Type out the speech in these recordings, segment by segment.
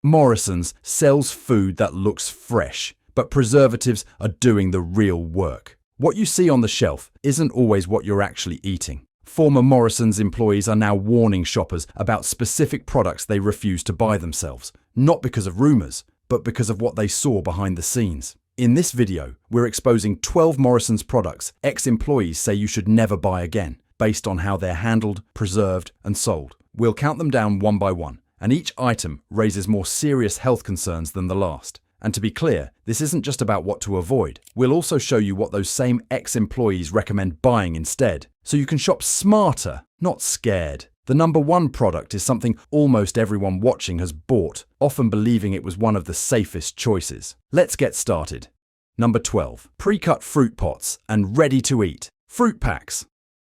Morrisons sells food that looks fresh, but preservatives are doing the real work. What you see on the shelf isn't always what you're actually eating. Former Morrisons employees are now warning shoppers about specific products they refuse to buy themselves, not because of rumors, but because of what they saw behind the scenes. In this video, we're exposing 12 Morrisons products ex-employees say you should never buy again, based on how they're handled, preserved, and sold. We'll count them down one by one, and each item raises more serious health concerns than the last. And to be clear, this isn't just about what to avoid. We'll also show you what those same ex-employees recommend buying instead, so you can shop smarter, not scared. The number one product is something almost everyone watching has bought, often believing it was one of the safest choices. Let's get started. Number 12. Pre-cut fruit pots and ready-to-eat. Fruit packs.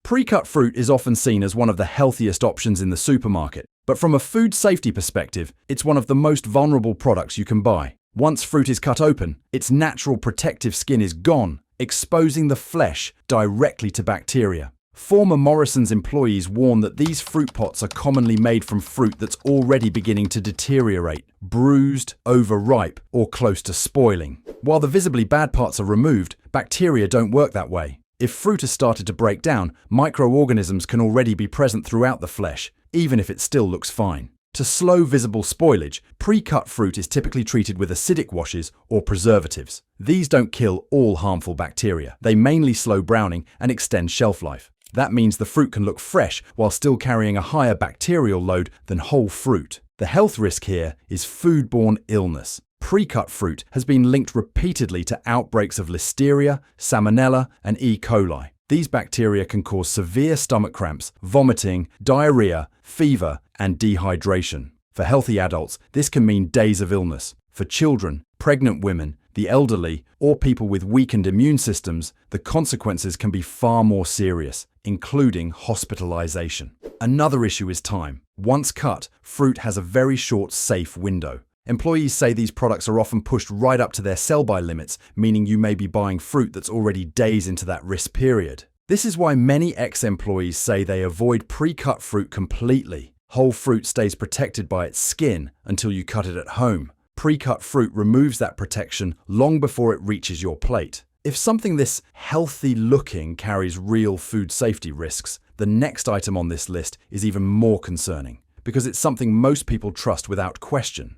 Pre-cut fruit is often seen as one of the healthiest options in the supermarket, but from a food safety perspective, it's one of the most vulnerable products you can buy. Once fruit is cut open, its natural protective skin is gone, exposing the flesh directly to bacteria. Former Morrisons employees warn that these fruit pots are commonly made from fruit that's already beginning to deteriorate, bruised, overripe, or close to spoiling. While the visibly bad parts are removed, bacteria don't work that way. If fruit has started to break down, microorganisms can already be present throughout the flesh, even if it still looks fine. To slow visible spoilage, pre-cut fruit is typically treated with acidic washes or preservatives. These don't kill all harmful bacteria. They mainly slow browning and extend shelf life. That means the fruit can look fresh while still carrying a higher bacterial load than whole fruit. The health risk here is foodborne illness. Pre-cut fruit has been linked repeatedly to outbreaks of Listeria, Salmonella, and E. coli. These bacteria can cause severe stomach cramps, vomiting, diarrhea, fever, and dehydration. For healthy adults, this can mean days of illness. For children, pregnant women, the elderly, or people with weakened immune systems, the consequences can be far more serious, including hospitalization. Another issue is time. Once cut, fruit has a very short safe window. Employees say these products are often pushed right up to their sell-by limits, meaning you may be buying fruit that's already days into that risk period. This is why many ex-employees say they avoid pre-cut fruit completely. Whole fruit stays protected by its skin until you cut it at home. Pre-cut fruit removes that protection long before it reaches your plate. If something this healthy-looking carries real food safety risks, the next item on this list is even more concerning, because it's something most people trust without question.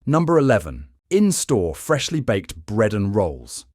Number 11. In-store freshly baked bread and rolls.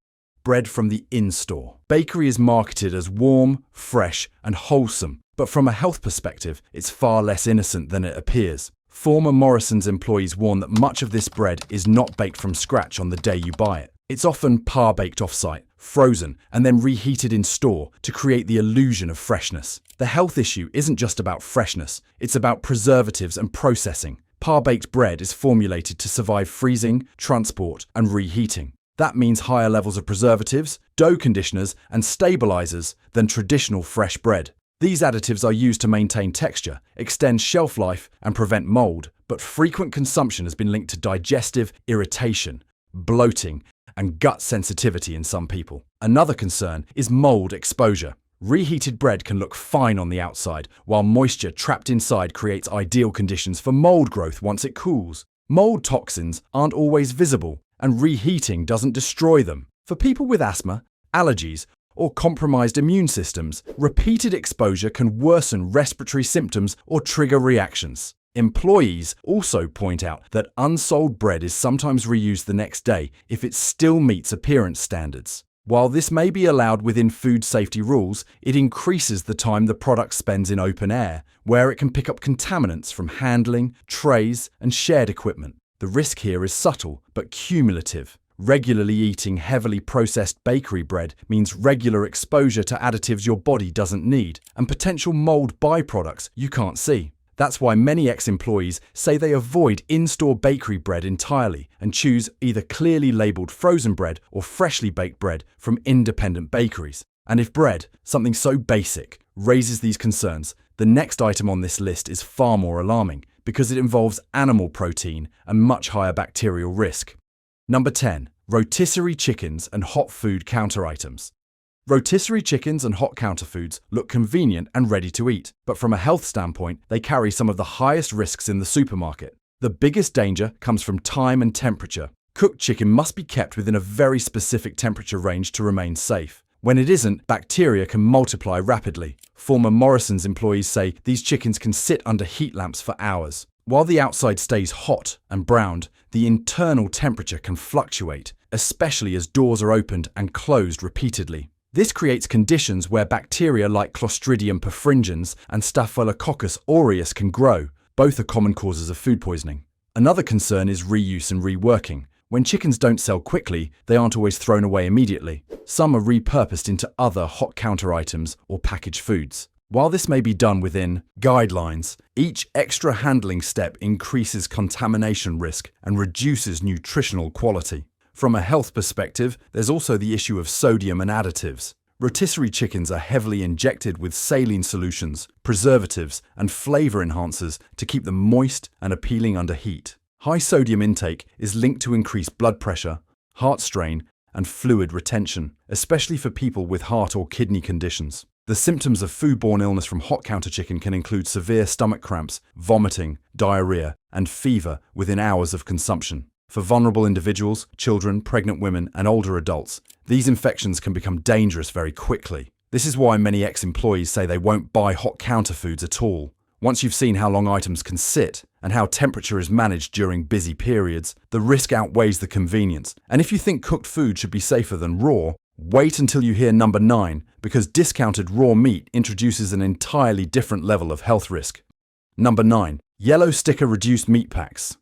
Bread from the in-store. Bakery is marketed as warm, fresh, and wholesome, but from a health perspective, it's far less innocent than it appears. Former Morrisons employees warn that much of this bread is not baked from scratch on the day you buy it. It's often par-baked off-site, frozen, and then reheated in store to create the illusion of freshness. The health issue isn't just about freshness, it's about preservatives and processing. Par-baked bread is formulated to survive freezing, transport, and reheating. That means higher levels of preservatives, dough conditioners, and stabilizers than traditional fresh bread. These additives are used to maintain texture, extend shelf life, and prevent mold, but frequent consumption has been linked to digestive irritation, bloating, and gut sensitivity in some people. Another concern is mold exposure. Reheated bread can look fine on the outside, while moisture trapped inside creates ideal conditions for mold growth once it cools. Mold toxins aren't always visible, and reheating doesn't destroy them. For people with asthma, allergies, or compromised immune systems, repeated exposure can worsen respiratory symptoms or trigger reactions. Employees also point out that unsold bread is sometimes reused the next day if it still meets appearance standards. While this may be allowed within food safety rules, it increases the time the product spends in open air, where it can pick up contaminants from handling, trays, and shared equipment. The risk here is subtle, but cumulative. Regularly eating heavily processed bakery bread means regular exposure to additives your body doesn't need, and potential mold byproducts you can't see. That's why many ex-employees say they avoid in-store bakery bread entirely and choose either clearly labeled frozen bread or freshly baked bread from independent bakeries. And if bread, something so basic, raises these concerns, the next item on this list is far more alarming because it involves animal protein and much higher bacterial risk. Number 10. Rotisserie chickens and hot food counter items. Rotisserie chickens and hot counter foods look convenient and ready to eat, but from a health standpoint, they carry some of the highest risks in the supermarket. The biggest danger comes from time and temperature. Cooked chicken must be kept within a very specific temperature range to remain safe. When it isn't, bacteria can multiply rapidly. Former Morrisons employees say these chickens can sit under heat lamps for hours. While the outside stays hot and browned, the internal temperature can fluctuate, especially as doors are opened and closed repeatedly. This creates conditions where bacteria like Clostridium perfringens and Staphylococcus aureus can grow. Both are common causes of food poisoning. Another concern is reuse and reworking. When chickens don't sell quickly, they aren't always thrown away immediately. Some are repurposed into other hot counter items or packaged foods. While this may be done within guidelines, each extra handling step increases contamination risk and reduces nutritional quality. From a health perspective, there's also the issue of sodium and additives. Rotisserie chickens are heavily injected with saline solutions, preservatives, and flavor enhancers to keep them moist and appealing under heat. High sodium intake is linked to increased blood pressure, heart strain, and fluid retention, especially for people with heart or kidney conditions. The symptoms of foodborne illness from hot counter chicken can include severe stomach cramps, vomiting, diarrhea, and fever within hours of consumption. For vulnerable individuals, children, pregnant women, and older adults, these infections can become dangerous very quickly. This is why many ex-employees say they won't buy hot counter foods at all. Once you've seen how long items can sit and how temperature is managed during busy periods, the risk outweighs the convenience. And if you think cooked food should be safer than raw, wait until you hear number 9, because discounted raw meat introduces an entirely different level of health risk. Number 9. Yellow sticker reduced meat packs.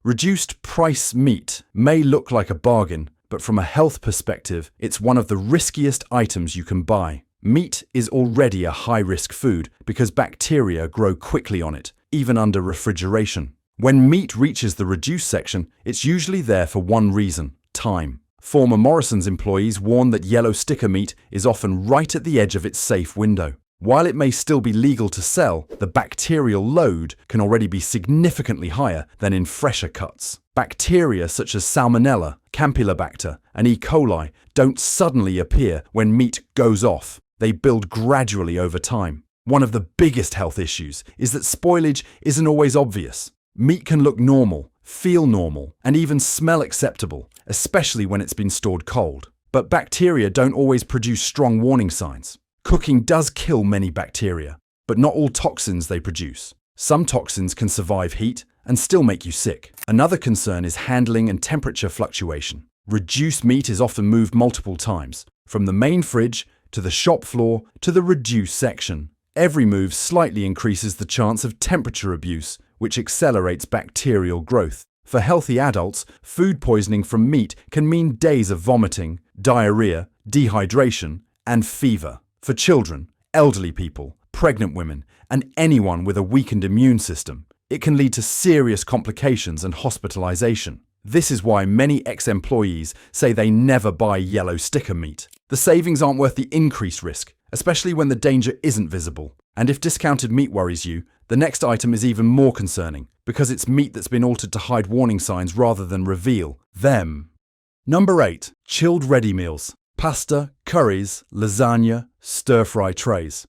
Reduced price meat may look like a bargain, but from a health perspective, it's one of the riskiest items you can buy. Meat is already a high-risk food because bacteria grow quickly on it, even under refrigeration. When meat reaches the reduced section, it's usually there for one reason: time. Former Morrisons employees warn that yellow sticker meat is often right at the edge of its safe window. While it may still be legal to sell, the bacterial load can already be significantly higher than in fresher cuts. Bacteria such as Salmonella, Campylobacter, and E. coli don't suddenly appear when meat goes off. They build gradually over time. One of the biggest health issues is that spoilage isn't always obvious. Meat can look normal, feel normal, and even smell acceptable, especially when it's been stored cold. But bacteria don't always produce strong warning signs. Cooking does kill many bacteria, but not all toxins they produce. Some toxins can survive heat and still make you sick. Another concern is handling and temperature fluctuation. Reduced meat is often moved multiple times, from the main fridge to the shop floor to the reduced section. Every move slightly increases the chance of temperature abuse, which accelerates bacterial growth. For healthy adults, food poisoning from meat can mean days of vomiting, diarrhea, dehydration, and fever. For children, elderly people, pregnant women, and anyone with a weakened immune system, it can lead to serious complications and hospitalization. This is why many ex-employees say they never buy yellow sticker meat. The savings aren't worth the increased risk, especially when the danger isn't visible. And if discounted meat worries you, the next item is even more concerning, because it's meat that's been altered to hide warning signs rather than reveal them. Number 8. Chilled ready meals. Pasta, curries, lasagna, stir-fry trays.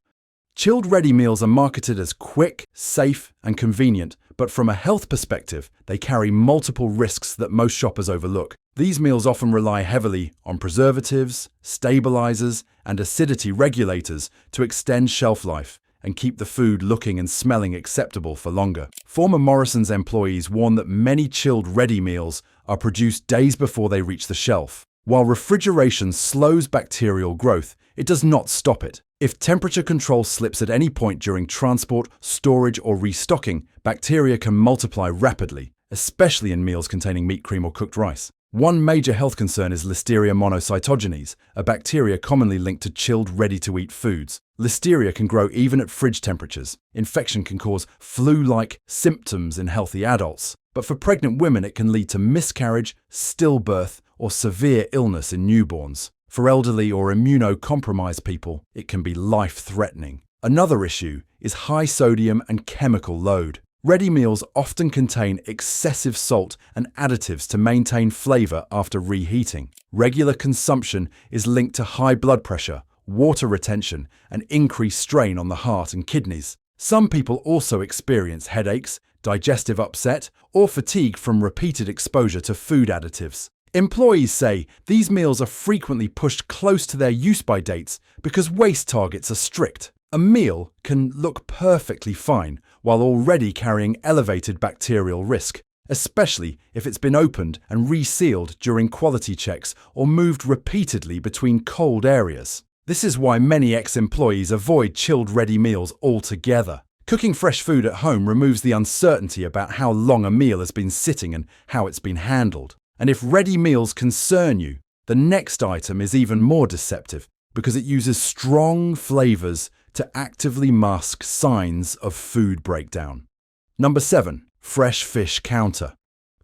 Chilled ready meals are marketed as quick, safe, and convenient, but from a health perspective, they carry multiple risks that most shoppers overlook. These meals often rely heavily on preservatives, stabilizers, and acidity regulators to extend shelf life and keep the food looking and smelling acceptable for longer. Former Morrisons employees warn that many chilled ready meals are produced days before they reach the shelf. While refrigeration slows bacterial growth, it does not stop it. If temperature control slips at any point during transport, storage, or restocking, bacteria can multiply rapidly, especially in meals containing meat, cream, or cooked rice. One major health concern is Listeria monocytogenes, a bacteria commonly linked to chilled, ready-to-eat foods. Listeria can grow even at fridge temperatures. Infection can cause flu-like symptoms in healthy adults, but for pregnant women it can lead to miscarriage, stillbirth, or severe illness in newborns. For elderly or immunocompromised people, it can be life-threatening. Another issue is high sodium and chemical load. Ready meals often contain excessive salt and additives to maintain flavor after reheating. Regular consumption is linked to high blood pressure, water retention, and increased strain on the heart and kidneys. Some people also experience headaches, digestive upset, or fatigue from repeated exposure to food additives. Employees say these meals are frequently pushed close to their use-by dates because waste targets are strict. A meal can look perfectly fine while already carrying elevated bacterial risk, especially if it's been opened and resealed during quality checks or moved repeatedly between cold areas. This is why many ex-employees avoid chilled ready meals altogether. Cooking fresh food at home removes the uncertainty about how long a meal has been sitting and how it's been handled. And if ready meals concern you, the next item is even more deceptive because it uses strong flavors to actively mask signs of food breakdown. Number 7. Fresh fish counter.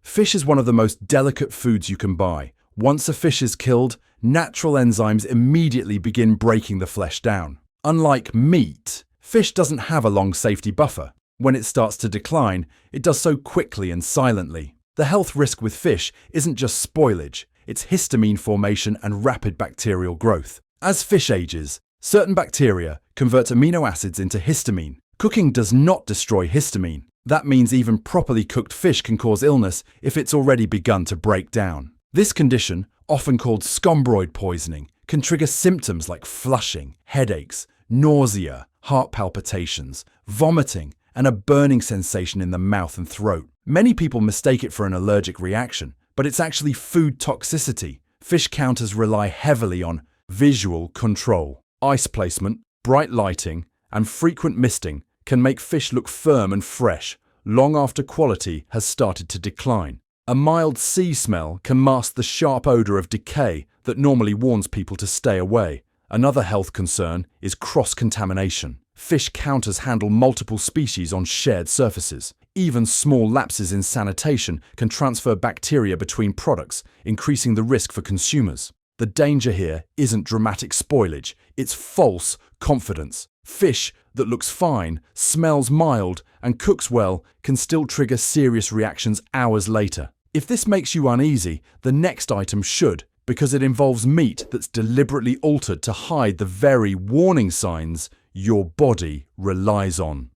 Fish is one of the most delicate foods you can buy. Once a fish is killed, natural enzymes immediately begin breaking the flesh down. Unlike meat, fish doesn't have a long safety buffer. When it starts to decline, it does so quickly and silently. The health risk with fish isn't just spoilage, it's histamine formation and rapid bacterial growth. As fish ages, certain bacteria convert amino acids into histamine. Cooking does not destroy histamine. That means even properly cooked fish can cause illness if it's already begun to break down. This condition, often called scombroid poisoning, can trigger symptoms like flushing, headaches, nausea, heart palpitations, vomiting, and a burning sensation in the mouth and throat. Many people mistake it for an allergic reaction, but it's actually food toxicity. Fish counters rely heavily on visual control. Ice placement, bright lighting, and frequent misting can make fish look firm and fresh long after quality has started to decline. A mild sea smell can mask the sharp odor of decay that normally warns people to stay away. Another health concern is cross-contamination. Fish counters handle multiple species on shared surfaces. Even small lapses in sanitation can transfer bacteria between products, increasing the risk for consumers. The danger here isn't dramatic spoilage, it's false confidence. Fish that looks fine, smells mild, and cooks well can still trigger serious reactions hours later. If this makes you uneasy, the next item should, because it involves meat that's deliberately altered to hide the very warning signs your body relies on.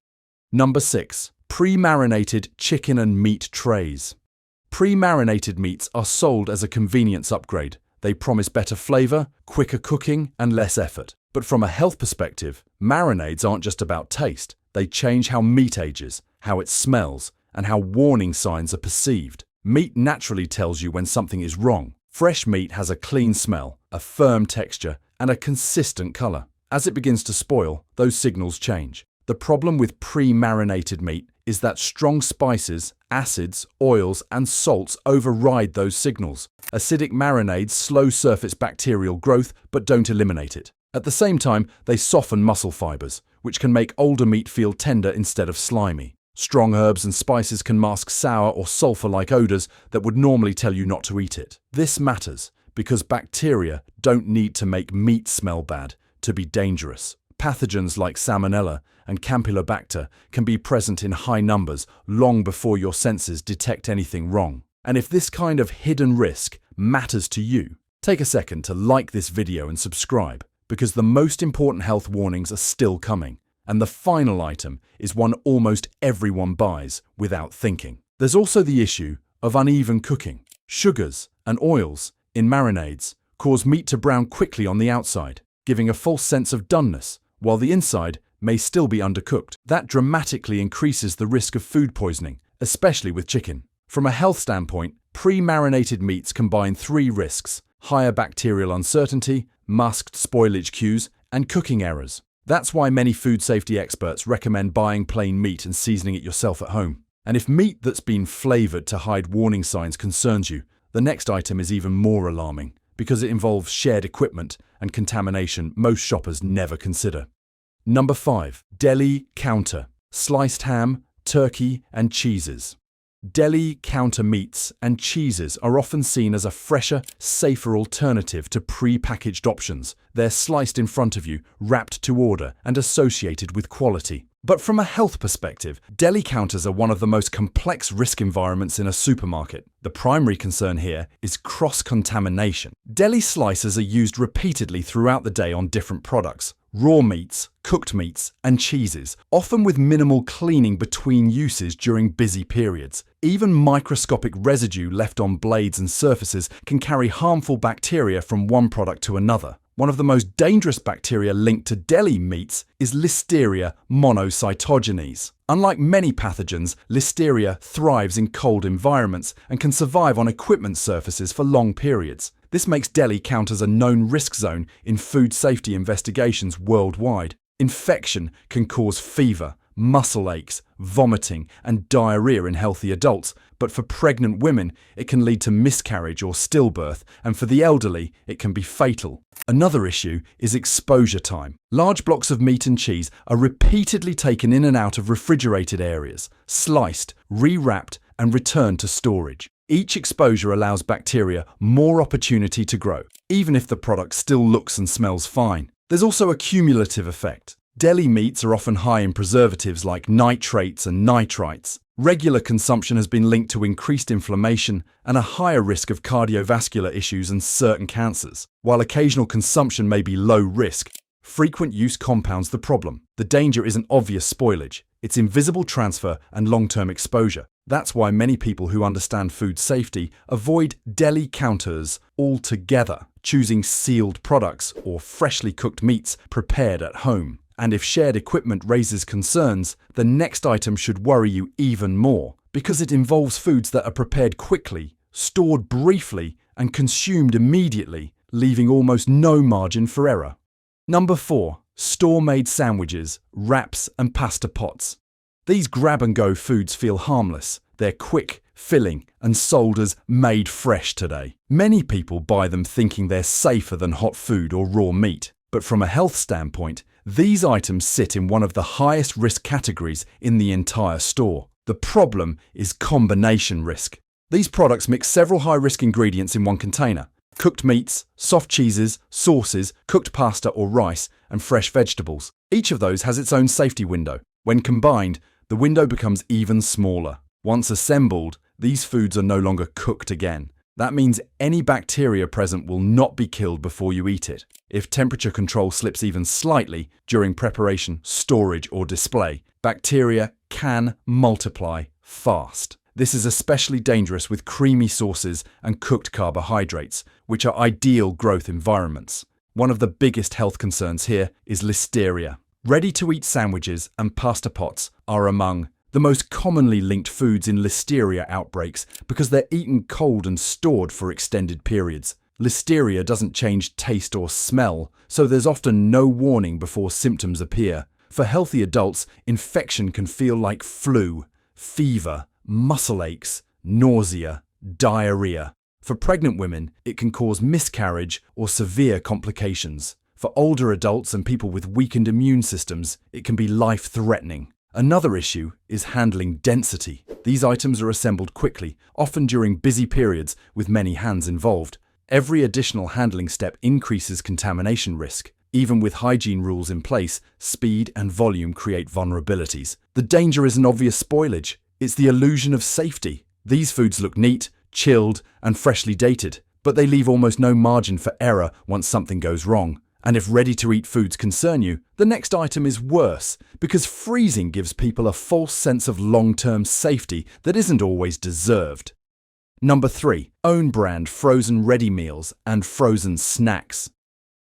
Number 6. Pre-marinated chicken and meat trays. Pre-marinated meats are sold as a convenience upgrade. They promise better flavor, quicker cooking, and less effort. But from a health perspective, marinades aren't just about taste. They change how meat ages, how it smells, and how warning signs are perceived. Meat naturally tells you when something is wrong. Fresh meat has a clean smell, a firm texture, and a consistent color. As it begins to spoil, those signals change. The problem with pre-marinated meat is that strong spices, acids, oils, and salts override those signals. Acidic marinades slow surface bacterial growth but don't eliminate it. At the same time, they soften muscle fibers, which can make older meat feel tender instead of slimy. Strong herbs and spices can mask sour or sulfur-like odors that would normally tell you not to eat it. This matters because bacteria don't need to make meat smell bad to be dangerous. Pathogens like Salmonella and Campylobacter can be present in high numbers long before your senses detect anything wrong. And if this kind of hidden risk matters to you, take a second to like this video and subscribe, because the most important health warnings are still coming. And the final item is one almost everyone buys without thinking. There's also the issue of uneven cooking. Sugars and oils in marinades cause meat to brown quickly on the outside, giving a false sense of doneness, while the inside may still be undercooked. That dramatically increases the risk of food poisoning, especially with chicken. From a health standpoint, pre-marinated meats combine 3 risks: higher bacterial uncertainty, masked spoilage cues, and cooking errors. That's why many food safety experts recommend buying plain meat and seasoning it yourself at home. And if meat that's been flavored to hide warning signs concerns you, the next item is even more alarming, because it involves shared equipment and contamination most shoppers never consider. Number 5. Deli counter. Sliced ham, turkey, and cheeses. Deli counter meats and cheeses are often seen as a fresher, safer alternative to pre-packaged options. They're sliced in front of you, wrapped to order, and associated with quality. But from a health perspective, deli counters are one of the most complex risk environments in a supermarket. The primary concern here is cross-contamination. Deli slicers are used repeatedly throughout the day on different products. raw meats, cooked meats, and cheeses, often with minimal cleaning between uses during busy periods. Even microscopic residue left on blades and surfaces can carry harmful bacteria from one product to another. One of the most dangerous bacteria linked to deli meats is Listeria monocytogenes. Unlike many pathogens, Listeria thrives in cold environments and can survive on equipment surfaces for long periods. This makes deli count as a known risk zone in food safety investigations worldwide. Infection can cause fever, muscle aches, vomiting, and diarrhea in healthy adults, but for pregnant women, it can lead to miscarriage or stillbirth, and for the elderly, it can be fatal. Another issue is exposure time. Large blocks of meat and cheese are repeatedly taken in and out of refrigerated areas, sliced, rewrapped, and returned to storage. Each exposure allows bacteria more opportunity to grow, even if the product still looks and smells fine. There's also a cumulative effect. Deli meats are often high in preservatives like nitrates and nitrites. Regular consumption has been linked to increased inflammation and a higher risk of cardiovascular issues and certain cancers. While occasional consumption may be low risk, frequent use compounds the problem. The danger isn't obvious spoilage, it's invisible transfer and long-term exposure. That's why many people who understand food safety avoid deli counters altogether, choosing sealed products or freshly cooked meats prepared at home. And if shared equipment raises concerns, the next item should worry you even more, because it involves foods that are prepared quickly, stored briefly, and consumed immediately, leaving almost no margin for error. Number 4. Store-made sandwiches, wraps, and pasta pots. These grab-and-go foods feel harmless. They're quick, filling, and sold as made fresh today. Many people buy them thinking they're safer than hot food or raw meat. But from a health standpoint, these items sit in one of the highest risk categories in the entire store. The problem is combination risk. These products mix several high-risk ingredients in one container: cooked meats, soft cheeses, sauces, cooked pasta or rice, and fresh vegetables. Each of those has its own safety window. When combined, the window becomes even smaller. Once assembled, these foods are no longer cooked again. That means any bacteria present will not be killed before you eat it. If temperature control slips even slightly during preparation, storage, or display, bacteria can multiply fast. This is especially dangerous with creamy sauces and cooked carbohydrates, which are ideal growth environments. One of the biggest health concerns here is Listeria. Ready-to-eat sandwiches and pasta pots are among the most commonly linked foods in Listeria outbreaks because they're eaten cold and stored for extended periods. Listeria doesn't change taste or smell, so there's often no warning before symptoms appear. For healthy adults, infection can feel like flu, fever, muscle aches, nausea, diarrhea. For pregnant women, it can cause miscarriage or severe complications. For older adults and people with weakened immune systems, it can be life-threatening. Another issue is handling density. These items are assembled quickly, often during busy periods with many hands involved. Every additional handling step increases contamination risk. Even with hygiene rules in place, speed and volume create vulnerabilities. The danger isn't obvious spoilage, it's the illusion of safety. These foods look neat, chilled, and freshly dated, but they leave almost no margin for error once something goes wrong. And if ready-to-eat foods concern you, the next item is worse, because freezing gives people a false sense of long-term safety that isn't always deserved. Number 3. Own brand frozen ready meals and frozen snacks.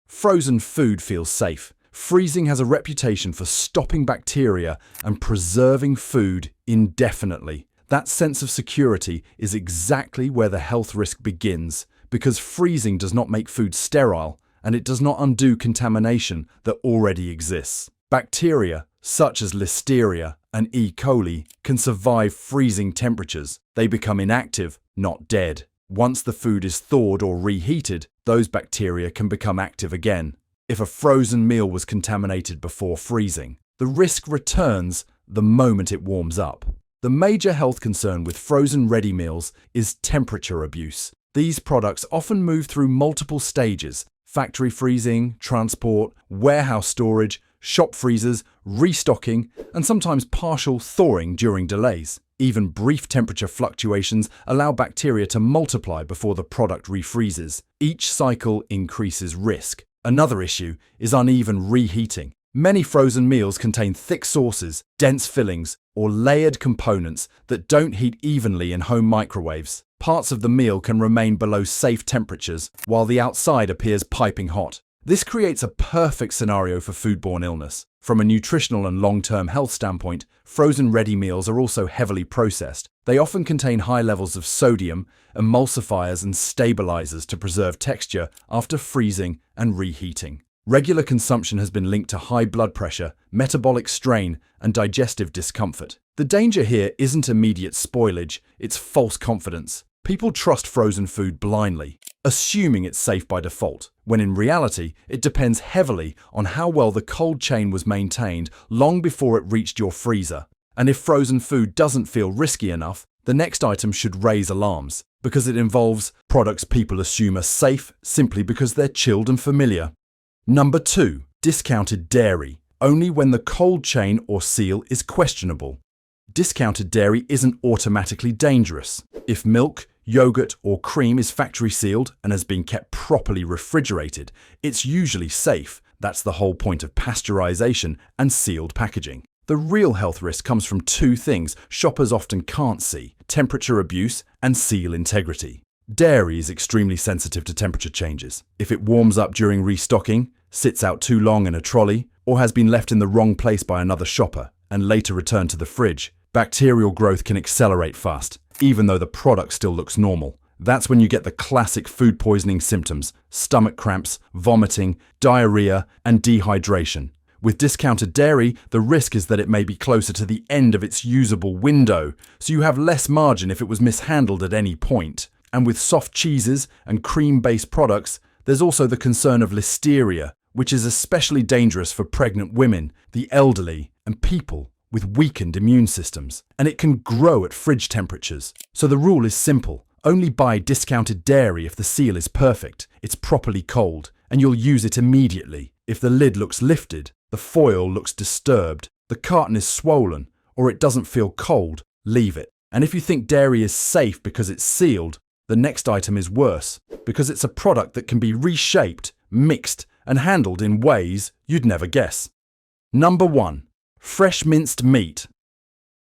Frozen food feels safe. Freezing has a reputation for stopping bacteria and preserving food indefinitely. That sense of security is exactly where the health risk begins, because freezing does not make food sterile, and it does not undo contamination that already exists. Bacteria, such as Listeria and E. coli, can survive freezing temperatures. They become inactive, not dead. Once the food is thawed or reheated, those bacteria can become active again. If a frozen meal was contaminated before freezing, the risk returns the moment it warms up. The major health concern with frozen ready meals is temperature abuse. These products often move through multiple stages: factory freezing, transport, warehouse storage, shop freezers, restocking, and sometimes partial thawing during delays. Even brief temperature fluctuations allow bacteria to multiply before the product refreezes. Each cycle increases risk. Another issue is uneven reheating. Many frozen meals contain thick sauces, dense fillings, or layered components that don't heat evenly in home microwaves. Parts of the meal can remain below safe temperatures, while the outside appears piping hot. This creates a perfect scenario for foodborne illness. From a nutritional and long-term health standpoint, frozen ready meals are also heavily processed. They often contain high levels of sodium, emulsifiers, and stabilizers to preserve texture after freezing and reheating. Regular consumption has been linked to high blood pressure, metabolic strain, and digestive discomfort. The danger here isn't immediate spoilage, it's false confidence. People trust frozen food blindly, assuming it's safe by default, when in reality, it depends heavily on how well the cold chain was maintained long before it reached your freezer. And if frozen food doesn't feel risky enough, the next item should raise alarms, because it involves products people assume are safe simply because they're chilled and familiar. Number 2. Discounted dairy, only when the cold chain or seal is questionable. Discounted dairy isn't automatically dangerous. If milk, yogurt, or cream is factory sealed and has been kept properly refrigerated, it's usually safe. That's the whole point of pasteurization and sealed packaging. The real health risk comes from two things shoppers often can't see: temperature abuse and seal integrity. Dairy is extremely sensitive to temperature changes. If it warms up during restocking, sits out too long in a trolley, or has been left in the wrong place by another shopper and later returned to the fridge, bacterial growth can accelerate fast, even though the product still looks normal. That's when you get the classic food poisoning symptoms: stomach cramps, vomiting, diarrhea, and dehydration. With discounted dairy, the risk is that it may be closer to the end of its usable window, so you have less margin if it was mishandled at any point. And with soft cheeses and cream-based products, there's also the concern of listeria, which is especially dangerous for pregnant women, the elderly, and people with weakened immune systems. And it can grow at fridge temperatures. So the rule is simple: only buy discounted dairy if the seal is perfect, it's properly cold, and you'll use it immediately. If the lid looks lifted, the foil looks disturbed, the carton is swollen, or it doesn't feel cold, leave it. And if you think dairy is safe because it's sealed, the next item is worse, because it's a product that can be reshaped, mixed, and handled in ways you'd never guess. Number 1. Fresh minced meat.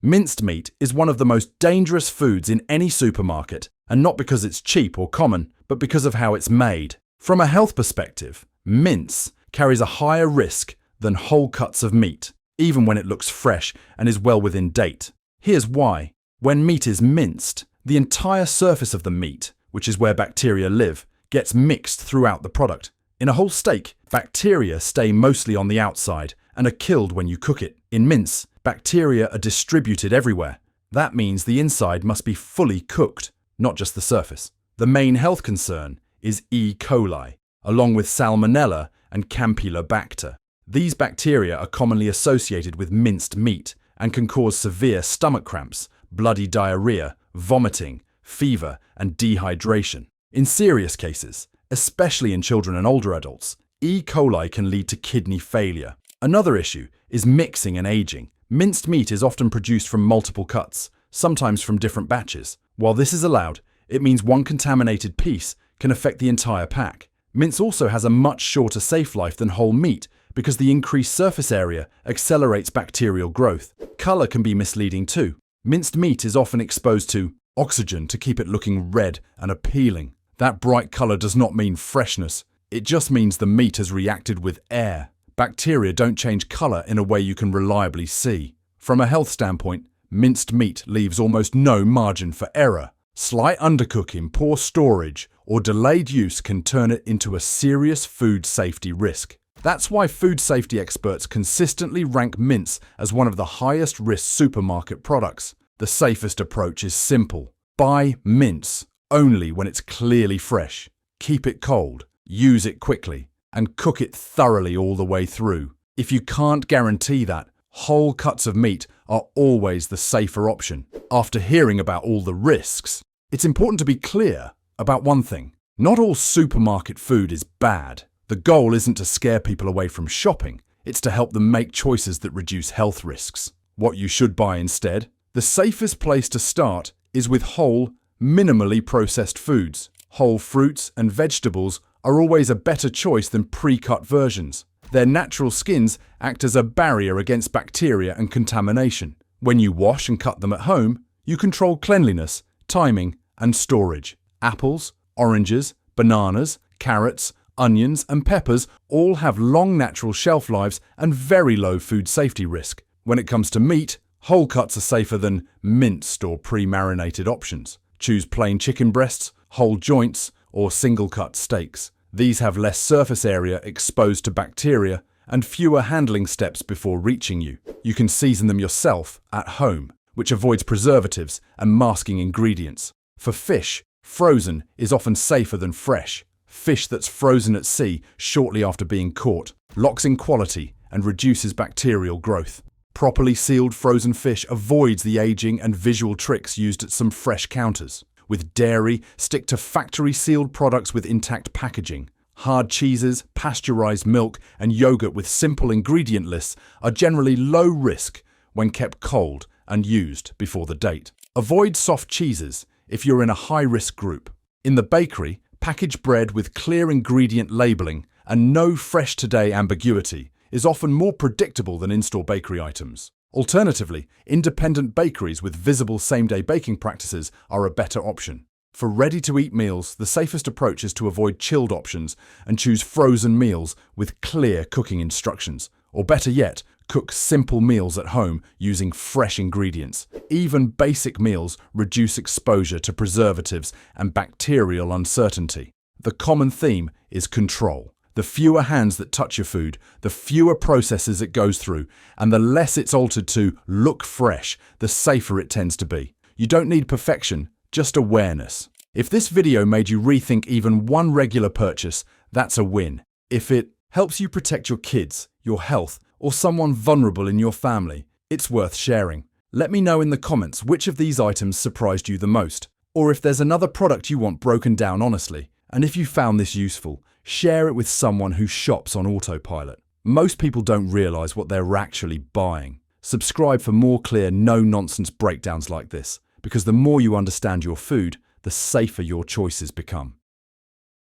Minced meat is one of the most dangerous foods in any supermarket, and not because it's cheap or common, but because of how it's made. From a health perspective, mince carries a higher risk than whole cuts of meat, even when it looks fresh and is well within date. Here's why. When meat is minced, the entire surface of the meat, which is where bacteria live, gets mixed throughout the product. In a whole steak, bacteria stay mostly on the outside and are killed when you cook it. In mince, bacteria are distributed everywhere. That means the inside must be fully cooked, not just the surface. The main health concern is E. coli, along with Salmonella and Campylobacter. These bacteria are commonly associated with minced meat and can cause severe stomach cramps, bloody diarrhea, vomiting, fever, and dehydration. In serious cases, especially in children and older adults, E. coli can lead to kidney failure. Another issue is mixing and aging. Minced meat is often produced from multiple cuts, sometimes from different batches. While this is allowed, it means one contaminated piece can affect the entire pack. Mince also has a much shorter safe life than whole meat because the increased surface area accelerates bacterial growth. Color can be misleading too. Minced meat is often exposed to oxygen to keep it looking red and appealing. That bright color does not mean freshness. It just means the meat has reacted with air. Bacteria don't change color in a way you can reliably see. From a health standpoint, minced meat leaves almost no margin for error. Slight undercooking, poor storage, or delayed use can turn it into a serious food safety risk. That's why food safety experts consistently rank mince as one of the highest risk supermarket products. The safest approach is simple. Buy mince only when it's clearly fresh. Keep it cold, use it quickly, and cook it thoroughly all the way through. If you can't guarantee that, whole cuts of meat are always the safer option. After hearing about all the risks, it's important to be clear about one thing. Not all supermarket food is bad. The goal isn't to scare people away from shopping, it's to help them make choices that reduce health risks. What you should buy instead? The safest place to start is with whole, minimally processed foods. Whole fruits and vegetables are always a better choice than pre-cut versions. Their natural skins act as a barrier against bacteria and contamination. When you wash and cut them at home, you control cleanliness, timing, and storage. Apples, oranges, bananas, carrots, onions, and peppers all have long natural shelf lives and very low food safety risk. When it comes to meat, whole cuts are safer than minced or pre-marinated options. Choose plain chicken breasts, whole joints, or single-cut steaks. These have less surface area exposed to bacteria and fewer handling steps before reaching you. You can season them yourself at home, which avoids preservatives and masking ingredients. For fish, frozen is often safer than fresh. Fish that's frozen at sea shortly after being caught locks in quality and reduces bacterial growth. Properly sealed frozen fish avoids the aging and visual tricks used at some fresh counters. With dairy, stick to factory-sealed products with intact packaging. Hard cheeses, pasteurized milk, and yogurt with simple ingredient lists are generally low risk when kept cold and used before the date. Avoid soft cheeses if you're in a high-risk group. In the bakery, packaged bread with clear ingredient labeling and no fresh today ambiguity is often more predictable than in-store bakery items. Alternatively, independent bakeries with visible same-day baking practices are a better option. For ready-to-eat meals, the safest approach is to avoid chilled options and choose frozen meals with clear cooking instructions. Or better yet, cook simple meals at home using fresh ingredients. Even basic meals reduce exposure to preservatives and bacterial uncertainty. The common theme is control. The fewer hands that touch your food, the fewer processes it goes through, and the less it's altered to look fresh, the safer it tends to be. You don't need perfection, just awareness. If this video made you rethink even one regular purchase, that's a win. If it helps you protect your kids, your health, or someone vulnerable in your family, it's worth sharing. Let me know in the comments which of these items surprised you the most, or if there's another product you want broken down honestly. And if you found this useful, share it with someone who shops on autopilot. Most people don't realize what they're actually buying. Subscribe for more clear, no-nonsense breakdowns like this, because the more you understand your food, the safer your choices become.